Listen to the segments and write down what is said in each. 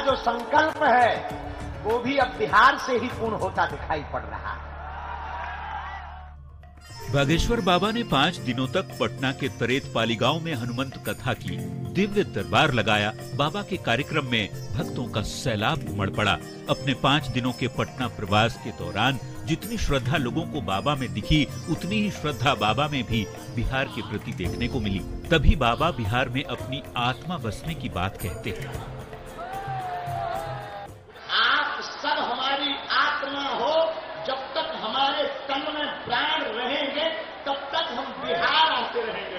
जो संकल्प है वो भी अब बिहार से ही पूर्ण होता दिखाई पड़ रहा है। बागेश्वर बाबा ने 5 दिनों तक पटना के तरेतपाली गांव में हनुमंत कथा की, दिव्य दरबार लगाया। बाबा के कार्यक्रम में भक्तों का सैलाब उमड़ पड़ा। अपने 5 दिनों के पटना प्रवास के दौरान जितनी श्रद्धा लोगों को बाबा में दिखी, उतनी ही श्रद्धा बाबा में भी बिहार के प्रति देखने को मिली। तभी बाबा बिहार में अपनी आत्मा बसने की बात कहते हैं। आप सब हमारी आत्मा हो, जब तक हमारे तन में प्राण रहेंगे तब तक हम बिहार आते रहेंगे।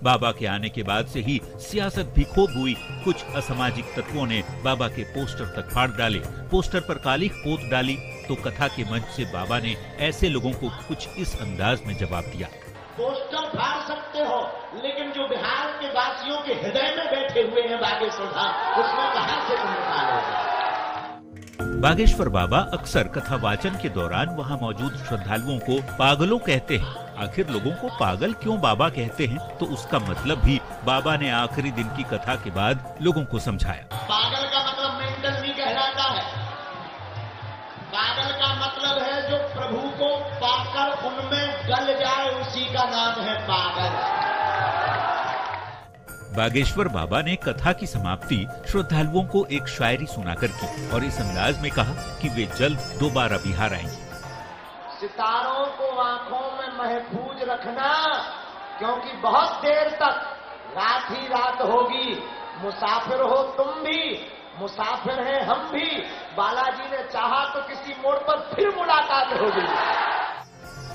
बाबा के आने के बाद से ही सियासत भी खूब हुई। कुछ असामाजिक तत्वों ने बाबा के पोस्टर तक फाड़ डाले, पोस्टर पर काली पोत डाली। तो कथा के मंच से बाबा ने ऐसे लोगों को कुछ इस अंदाज में जवाब दिया। पोस्टर फाड़ सकते हो, लेकिन जो बिहार के वासियों के हृदय में बैठे हुए हैं बागेश्वर धाम, उसमें कहां से तुम निकालोगे? बागेश्वर बाबा अक्सर कथा वाचन के दौरान वहां मौजूद श्रद्धालुओं को पागलों कहते हैं। आखिर लोगों को पागल क्यों बाबा कहते हैं, तो उसका मतलब भी बाबा ने आखिरी दिन की कथा के बाद लोगों को समझाया। पागल का मतलब मेंटल नहीं कहलाता है। पागल का मतलब है जो प्रभु को पाकर उनमें गल जाए, उसी का नाम है पागल। बागेश्वर बाबा ने कथा की समाप्ति श्रद्धालुओं को एक शायरी सुनाकर की और इस अंदाज में कहा कि वे जल्द दोबारा बिहार आएंगे। सितारों को आंखों में महफूज रखना, क्योंकि बहुत देर तक रात ही रात होगी। मुसाफिर हो तुम भी, मुसाफिर हैं हम भी। बालाजी ने चाहा तो किसी मोड़ पर फिर मुलाकात होगी।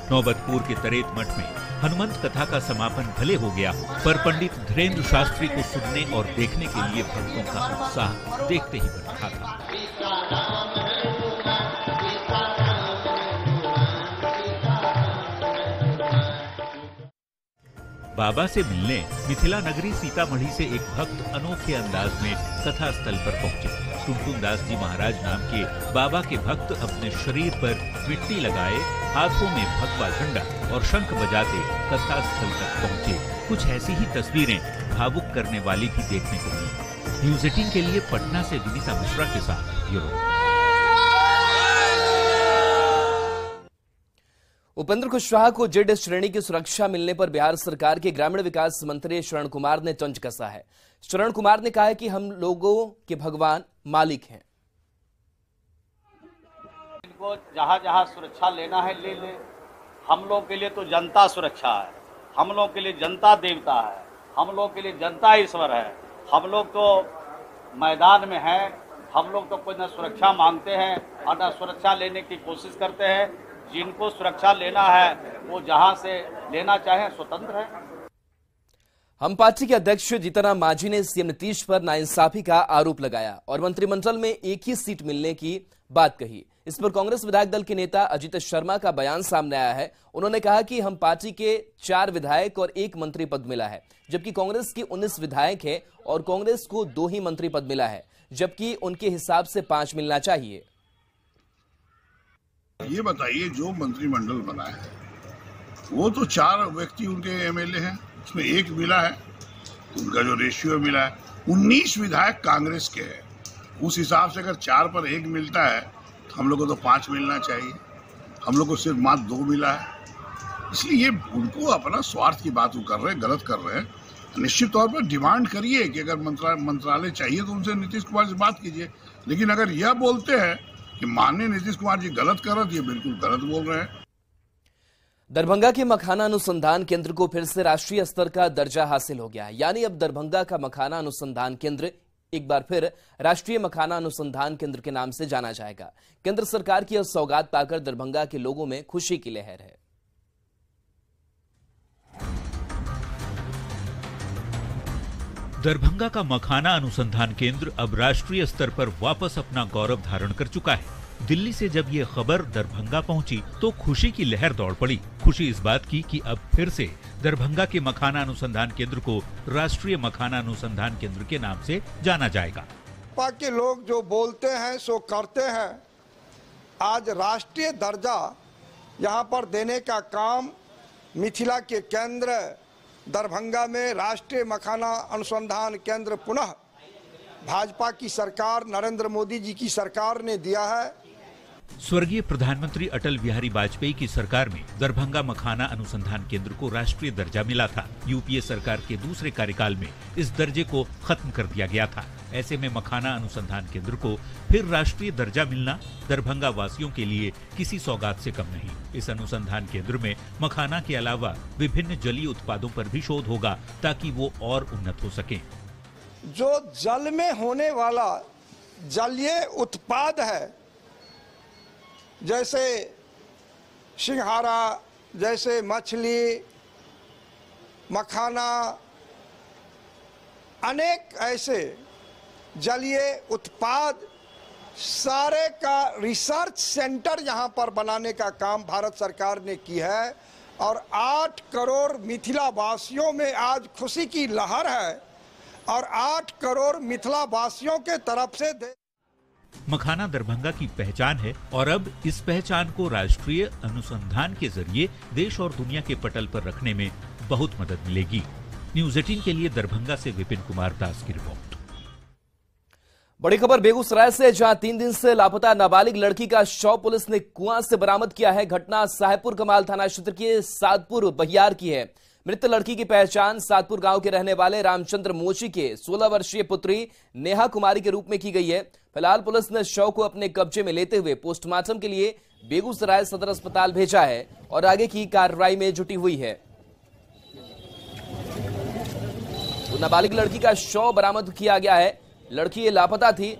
नौबतपुर के तरेत मठ में हनुमंत कथा का समापन भले हो गया, पर पंडित धीरेन्द्र शास्त्री को सुनने और देखने के लिए भक्तों का उत्साह देखते ही बन रहा था। बाबा से मिलने मिथिला नगरी सीतामढ़ी से एक भक्त अनोखे अंदाज में कथा स्थल पर पहुंचे। टुनटुन दास जी महाराज नाम के बाबा के भक्त अपने शरीर पर मिट्टी लगाए, हाथों में भगवा झंडा और शंख बजाते कथा स्थल तक पहुंचे। कुछ ऐसी ही तस्वीरें भावुक करने वाली भी देखने को मिली। न्यूज़ 18 के लिए पटना से विनीता मिश्रा के साथ ब्यूरो। उपेंद्र कुशवाहा को जेड श्रेणी की सुरक्षा मिलने पर बिहार सरकार के ग्रामीण विकास मंत्री शरण कुमार ने तंज कसा है। शरण कुमार ने कहा है कि हम लोगों के भगवान मालिक हैं। इनको जहां जहां सुरक्षा लेना है ले ले। हम लोग के लिए तो जनता सुरक्षा है, हम लोग के लिए जनता देवता है, हम लोग के लिए जनता ईश्वर है। हम लोग तो मैदान में हैं, हम लोग तो कोई न सुरक्षा मांगते हैं और न सुरक्षा लेने की कोशिश करते हैं। जिनको सुरक्षा लेना है वो जहां से लेना चाहे स्वतंत्र है। हम पार्टी के अध्यक्ष जीतनराम मांझी ने सीएम नीतीश पर नाइंसाफी का आरोप लगाया और मंत्रिमंडल में एक ही सीट मिलने की बात कही। इस पर कांग्रेस विधायक दल के नेता अजित शर्मा का बयान सामने आया है। उन्होंने कहा कि हम पार्टी के 4 विधायक और 1 मंत्री पद मिला है, जबकि कांग्रेस की 19 विधायक है और कांग्रेस को 2 ही मंत्री पद मिला है, जबकि उनके हिसाब से 5 मिलना चाहिए। ये बताइए, जो मंत्रिमंडल बना है वो तो 4 व्यक्ति उनके एमएलए हैं, उसमें 1 मिला है, उनका जो रेशियो मिला है। 19 विधायक कांग्रेस के हैं, उस हिसाब से अगर 4 पर 1 मिलता है तो हम लोग को तो 5 मिलना चाहिए। हम लोग को सिर्फ मात्र 2 मिला है। इसलिए ये उनको अपना स्वार्थ की बात कर रहे हैं, गलत कर रहे हैं। निश्चित तौर पर डिमांड करिए कि अगर मंत्रालय चाहिए तो उनसे नीतीश कुमार से बात कीजिए। लेकिन अगर यह बोलते हैं कि माननीय नीतीश कुमार जी गलत कर रहे, ये बिल्कुल गलत बोल रहे हैं। दरभंगा के मखाना अनुसंधान केंद्र को फिर से राष्ट्रीय स्तर का दर्जा हासिल हो गया है। यानी अब दरभंगा का मखाना अनुसंधान केंद्र एक बार फिर राष्ट्रीय मखाना अनुसंधान केंद्र के नाम से जाना जाएगा। केंद्र सरकार की यह सौगात पाकर दरभंगा के लोगों में खुशी की लहर है। दरभंगा का मखाना अनुसंधान केंद्र अब राष्ट्रीय स्तर पर वापस अपना गौरव धारण कर चुका है। दिल्ली से जब ये खबर दरभंगा पहुंची तो खुशी की लहर दौड़ पड़ी। खुशी इस बात की कि अब फिर से दरभंगा के मखाना अनुसंधान केंद्र को राष्ट्रीय मखाना अनुसंधान केंद्र के नाम से जाना जाएगा। के लोग जो बोलते हैं सो करते हैं। आज राष्ट्रीय दर्जा यहाँ पर देने का काम मिथिला के केंद्र दरभंगा में राष्ट्रीय मखाना अनुसंधान केंद्र पुनः भाजपा की सरकार, नरेंद्र मोदी जी की सरकार ने दिया है। स्वर्गीय प्रधानमंत्री अटल बिहारी वाजपेयी की सरकार में दरभंगा मखाना अनुसंधान केंद्र को राष्ट्रीय दर्जा मिला था। यूपीए सरकार के दूसरे कार्यकाल में इस दर्जे को खत्म कर दिया गया था। ऐसे में मखाना अनुसंधान केंद्र को फिर राष्ट्रीय दर्जा मिलना दरभंगा वासियों के लिए किसी सौगात से कम नहीं। इस अनुसंधान केंद्र में मखाना के अलावा विभिन्न जलीय उत्पादों पर भी शोध होगा ताकि वो और उन्नत हो सके। जो जल में होने वाला जलीय उत्पाद है, जैसे सिंघाड़ा, जैसे मछली, मखाना, अनेक ऐसे जलीय उत्पाद, सारे का रिसर्च सेंटर यहाँ पर बनाने का काम भारत सरकार ने की है। और 8 करोड़ मिथिला वासियों में आज खुशी की लहर है और 8 करोड़ मिथिला वासियों के तरफ से मखाना दरभंगा की पहचान है और अब इस पहचान को राष्ट्रीय अनुसंधान के जरिए देश और दुनिया के पटल पर रखने में बहुत मदद मिलेगी। न्यूज़ 18 के लिए दरभंगा से विपिन कुमार दास की रिपोर्ट। बड़ी खबर बेगूसराय से, जहां 3 दिन से लापता नाबालिग लड़की का शव पुलिस ने कुआं से बरामद किया है। घटना साहेबपुर कमाल थाना क्षेत्र के सादपुर बहियार की है। मृत लड़की की पहचान सादपुर गांव के रहने वाले रामचंद्र मोची के 16 वर्षीय पुत्री नेहा कुमारी के रूप में की गई है। फिलहाल पुलिस ने शव को अपने कब्जे में लेते हुए पोस्टमार्टम के लिए बेगूसराय सदर अस्पताल भेजा है और आगे की कार्रवाई में जुटी हुई है। तो नाबालिग लड़की का शव बरामद किया गया है। लड़की लापता थी,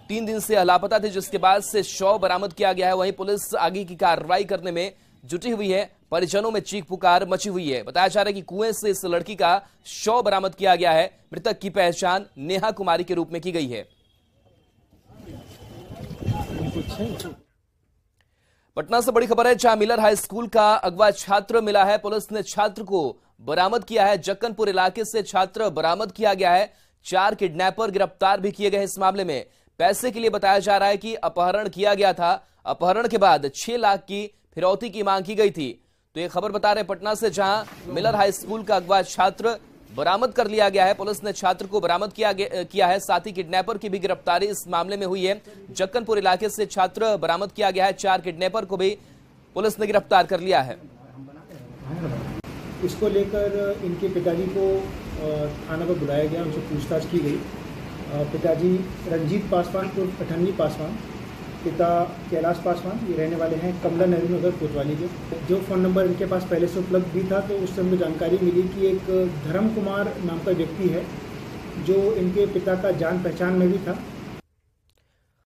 3 दिन से लापता थी, जिसके बाद से शव बरामद किया गया है। वहीं पुलिस आगे की कार्रवाई करने में जुटी हुई है। परिजनों में चीख पुकार मची हुई है। बताया जा रहा है कि कुएं से इस लड़की का शव बरामद किया गया है। मृतक की पहचान नेहा कुमारी के रूप में की गई है। पटना से बड़ी खबर है, जहां मिलर हाई स्कूल का अगवा छात्र मिला है। पुलिस ने छात्र को बरामद किया है। जक्कनपुर इलाके से छात्र बरामद किया गया है। 4 किडनैपर गिरफ्तार भी किए गए। इस मामले में पैसे के लिए बताया जा रहा है कि अपहरण किया गया था। अपहरण के बाद 6 लाख की फिरौती की मांग की गई थी। तो ये खबर बता रहे पटना से, जहां मिलर हाई स्कूल का अगवा छात्र बरामद कर लिया गया है। पुलिस ने छात्र को बरामद किया है। साथ ही किडनैपर की भी गिरफ्तारी इस मामले में हुई है। जक्कनपुर इलाके से छात्र बरामद किया गया है। 4 किडनैपर को भी पुलिस ने गिरफ्तार कर लिया है। इसको लेकर इनके पिताजी को थाना पर बुलाया गया, उनसे पूछताछ की गई। पिताजी रंजीत पासवान को अठन्नी पासवान, पिता कैलाश पासवान, ये रहने वाले हैं कमला नेहरू नगर कोतवाली के। जो फ़ोन नंबर इनके पास पहले से उपलब्ध भी था, तो उससे हमको जानकारी मिली कि एक धर्म कुमार नाम का व्यक्ति है जो इनके पिता का जान पहचान में भी था।